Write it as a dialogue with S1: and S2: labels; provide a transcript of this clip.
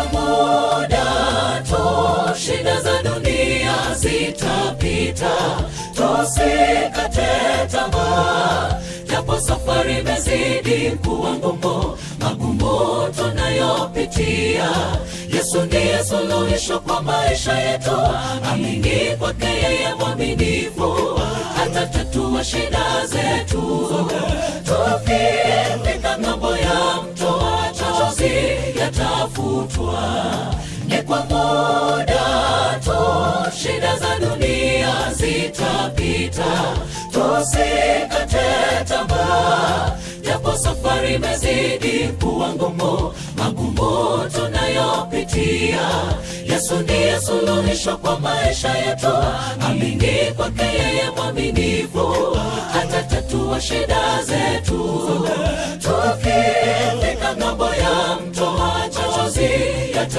S1: kwa muda tu, shida za dunia zitapita, tusikate tamaa, japo safari imezidi kuwa ngumu, magumu tunayopitia. Yesu ndiye suluhisho kwa maisha yetu, amini kwake yeye mwaminifu, atatatua shida zetu. Tukifika ng'ambo ya mto, machozi yatafutwa. Ni kwa muda tu, shida za dunia zitapita, tusikate tamaa, japo safari imezidi kuwa ngumu, magumu tunayopitia. Yesu ndiye suluhisho kwa maisha yetu, amini kwake yeye mwaminifu, atatatua shida zetu. Tukifika ng'ambo ya